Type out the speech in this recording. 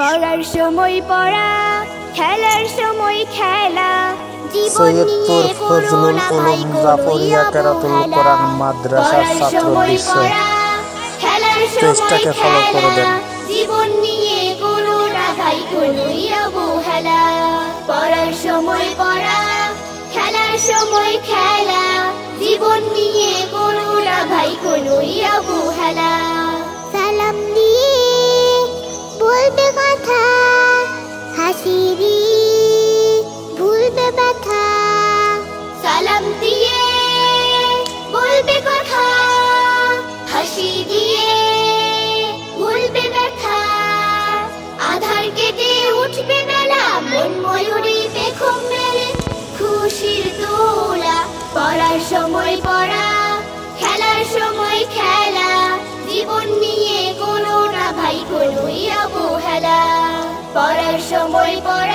পড়ার সময় পড়া, খেলার সময় খেলা, সৈয়দপুর ফজলুল উলুম জাফরিয়া কেরাতুল কোরআন মাদ্রাসার ছাত্র দৃশ্য পেজটাকে ফলো করে দেন। জীবন নিয়ে কোনো না ভাই কোনোই অবহেলা। পড়ার সময় পড়া, খেলার সময় খেলা, জীবন নিয়ে কোনো না ভাই কোনোই অবহেলা। সালাম দিয়ে বলবে কথা, হাসি দিয়ে ভুলবে ব্যথা। সালাম দিয়ে বলবে কথা, হাসি দিয়ে ভুলবে ব্যথা। আধার কেটে উঠবে বেলা, মন ময়ূরী পেখম মেলে খুশির দোলা। পড়ার সময় পড়া, খেলার সময় খেলা, জীবন নিয়ে কোনো না ভাই কোনোই অবহেলা। পড়ার সময় পড়া,